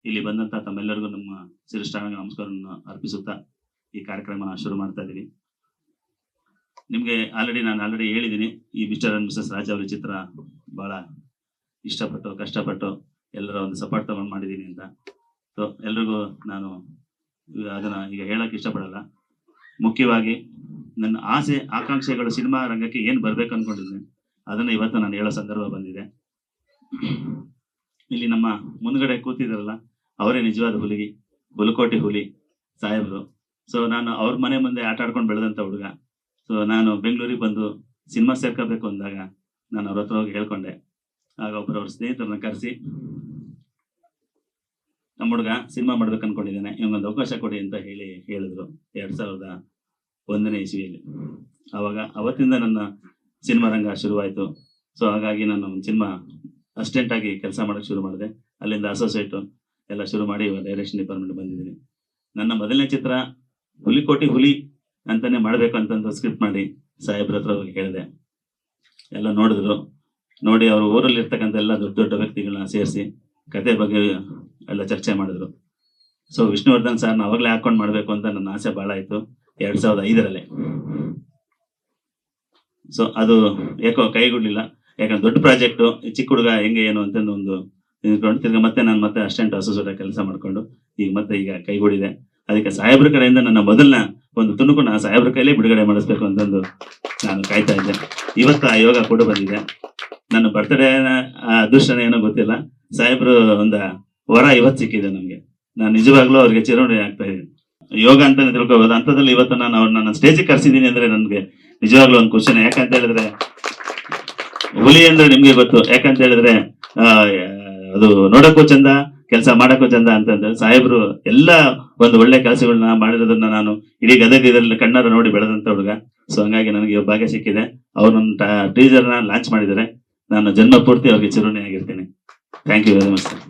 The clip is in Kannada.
ಇಲ್ಲಿ ಬಂದಂತ ತಮ್ಮೆಲ್ಲರಿಗೂ ನಮ್ಮ ಶಿರಷ್ಟಾಂಗ ನಮಸ್ಕಾರವನ್ನು ಅರ್ಪಿಸುತ್ತಾ ಈ ಕಾರ್ಯಕ್ರಮ ಶುರು ಮಾಡ್ತಾ ಇದ್ದೀವಿ. ನಿಮ್ಗೆ ನಾನು ಆಲ್ರೆಡಿ ಹೇಳಿದ್ದೀನಿ, ಈ ಮಿಸ್ಟರ್ ಅಂಡ್ ಮಿಸಸ್ ರಾಜ್ ಅವರ ಚಿತ್ರ ಬಹಳ ಇಷ್ಟಪಟ್ಟು ಕಷ್ಟಪಟ್ಟು ಎಲ್ಲರ ಒಂದು ಸಪೋರ್ಟ್ ತಗೊಂಡು ಮಾಡಿದ್ದೀನಿ ಅಂತ. ಸೊ ಎಲ್ರಿಗೂ ನಾನು ಅದನ್ನ ಈಗ ಹೇಳಕ್ ಇಷ್ಟಪಡಲ್ಲ. ಮುಖ್ಯವಾಗಿ ನನ್ನ ಆಸೆ ಆಕಾಂಕ್ಷೆಗಳು ಸಿನಿಮಾ ರಂಗಕ್ಕೆ ಏನ್ ಬರ್ಬೇಕು ಅನ್ಕೊಂಡಿದ್ದೀನಿ ಅದನ್ನ ಇವತ್ತು ನಾನು ಹೇಳೋ ಸಂದರ್ಭ ಬಂದಿದೆ. ಇಲ್ಲಿ ನಮ್ಮ ಮುಂದ್ಗಡೆ ಕೂತಿದಾರಲ್ಲ ಅವರೇ ನಿಜವಾದ ಹುಲಿಗಿ, ಹುಲಕೋಟಿ ಹುಲಿ ಸಾಹೇಬ್ರು. ಸೊ ನಾನು ಅವ್ರ ಮನೆ ಮುಂದೆ ಆಟ ಆಡ್ಕೊಂಡು ಬೆಳೆದಂತ ಹುಡುಗ. ಸೊ ನಾನು ಬೆಂಗಳೂರಿಗೆ ಬಂದು ಸಿನಿಮಾ ಸೇರ್ಕೋಬೇಕು ಅಂದಾಗ ನಾನು ಅವ್ರ ಹತ್ರ ಹೋಗಿ ಹೇಳ್ಕೊಂಡೆ. ಆಗ ಒಬ್ಬರು ಅವ್ರ ಸ್ನೇಹಿತರನ್ನ ಕರೆಸಿ, ನಮ್ಮ ಹುಡುಗ ಸಿನಿಮಾ ಮಾಡ್ಬೇಕು ಅನ್ಕೊಂಡಿದ್ದೇನೆ, ಇವಂಗೊಂದು ಅವಕಾಶ ಕೊಡಿ ಅಂತ ಹೇಳಿದ್ರು 2001ನೇ ಇಸ್ವಿಯಲ್ಲಿ. ಅವತ್ತಿಂದ ನನ್ನ ಸಿನಿಮಾ ರಂಗ ಶುರುವಾಯಿತು. ಸೊ ಹಾಗಾಗಿ ನಾನು ಒಂದು ಸಿನಿಮಾ ಅಸಿಸ್ಟೆಂಟ್ ಆಗಿ ಕೆಲಸ ಮಾಡಕ್ಕೆ ಶುರು ಮಾಡಿದೆ. ಅಲ್ಲಿಂದ ಅಸೋಸಿಯೇಟ್ ಎಲ್ಲ ಶುರು ಮಾಡಿ ಡೈರೆಕ್ಷನ್ ಡಿಪಾರ್ಟ್ಮೆಂಟ್ ಬಂದಿದ್ದೀನಿ. ನನ್ನ ಮೊದಲನೇ ಚಿತ್ರ ಹುಲಿಕೋಟಿ ಹುಲಿ ಅಂತಾನೆ ಮಾಡ್ಬೇಕು ಅಂತಂದು ಸ್ಕ್ರಿಪ್ಟ್ ಮಾಡಿ ಸಾಹೇಬ್ರ ಹತ್ರ ಹೋಗಿ ಹೇಳಿದೆ. ಎಲ್ಲ ನೋಡಿದ್ರು. ನೋಡಿ ಅವರು ಊರಲ್ಲಿ ಇರ್ತಕ್ಕಂಥ ಎಲ್ಲ ದೊಡ್ಡ ದೊಡ್ಡ ವ್ಯಕ್ತಿಗಳನ್ನ ಸೇರಿಸಿ ಕತೆ ಬಗ್ಗೆ ಎಲ್ಲ ಚರ್ಚೆ ಮಾಡಿದ್ರು. ಸೊ ವಿಷ್ಣುವರ್ಧನ್ ಸರ್ನ ಅವಾಗಲೇ ಹಾಕೊಂಡು ಮಾಡ್ಬೇಕು ಅಂತ ನನ್ನ ಆಸೆ ಬಹಳ ಆಯ್ತು 2005ರಲ್ಲಿ. ಸೊ ಅದು ಯಾಕೋ ಕೈಗೂಡ್ಲಿಲ್ಲ. ಯಾಕಂದ್ರೆ ದೊಡ್ಡ ಪ್ರಾಜೆಕ್ಟ್, ಚಿಕ್ಕ ಹುಡುಗ ಹೆಂಗೆ ಏನು ಅಂತಂದು ಒಂದು ನಿಂತ್ಕೊಂಡು ತಿರ್ಗ ಮತ್ತೆ ನಾನು ಮತ್ತೆ ಅಸಿಸ್ಟೆಂಟ್ ಅಸೋಸಿಯೇಟ್ ಕೆಲಸ ಮಾಡ್ಕೊಂಡು ಈಗ ಕೈಗೂಡಿದೆ. ಅದಕ್ಕೆ ಸಾಹೇಬ್ರ ಕಡೆಯಿಂದ ನನ್ನ ಮೊದಲನ ಒಂದು ತುಣುಕು ನಾ ಸಾಹೇಬ್ರ ಕೈಲೇ ಬಿಡುಗಡೆ ಮಾಡಿಸ್ಬೇಕು ಅಂತಂದು ನಾನು ಕಾಯ್ತಾ ಇದ್ದೆ. ಇವತ್ತು ಆ ಯೋಗ ಕೂಡ ಬಂದಿದೆ. ನನ್ನ ಬರ್ತಡೇ ಅದೃಷ್ಟನೇ ಏನೋ ಗೊತ್ತಿಲ್ಲ, ಸಾಹೇಬ್ರು ಒಂದು ವರ ಇವತ್ತು ಸಿಕ್ಕಿದೆ ನಮ್ಗೆ. ನಾನು ನಿಜವಾಗ್ಲೂ ಅವ್ರಿಗೆ ಚಿರೋಣಿ ಆಗ್ತಾ ಇದ್ದೀನಿ. ಯೋಗ ಅಂತಾನೆ ತಿಳ್ಕೊಬೋದು. ಅಂಥದ್ರಲ್ಲಿ ಇವತ್ತು ನಾನು ಅವ್ರನ್ನ ಸ್ಟೇಜಿಗೆ ಕರ್ಸಿದ್ದೀನಿ ಅಂದ್ರೆ ನನ್ಗೆ ನಿಜವಾಗ್ಲೂ ಒಂದು ಖುಷಿನೇ. ಯಾಕಂತ ಹೇಳಿದ್ರೆ ಹುಲಿ ಅಂದ್ರೆ ನಿಮ್ಗೆ ಗೊತ್ತು. ಯಾಕಂತ ಹೇಳಿದ್ರೆ ಅದು ನೋಡಕ್ಕೂ ಚಂದ, ಕೆಲಸ ಮಾಡಕ್ಕೂ ಚಂದ ಅಂತಂದ್ರೆ ಸಾಹೇಬ್ರು ಎಲ್ಲ ಒಂದು ಒಳ್ಳೆ ಕೆಲಸಗಳನ್ನ ಮಾಡಿರೋದನ್ನ ನಾನು ಇಡೀ ಗದಗ ಇದರಲ್ಲಿ ಕಣ್ಣಾರ ನೋಡಿ ಬೆಳೆದಂತ ಹುಡುಗ. ಸೊ ಹಂಗಾಗಿ ನನಗೆ ಭಾಗ್ಯ ಸಿಕ್ಕಿದೆ. ಅವ್ರು ನನ್ನ ಟೀಸರ್ನ ಲಾಂಚ್ ಮಾಡಿದ್ದಾರೆ. ನಾನು ಜನ್ಮ ಪೂರ್ತಿ ಅವ್ರಿಗೆ ಚಿರೋಣಿ ಆಗಿರ್ತೀನಿ. Thank you very much sir.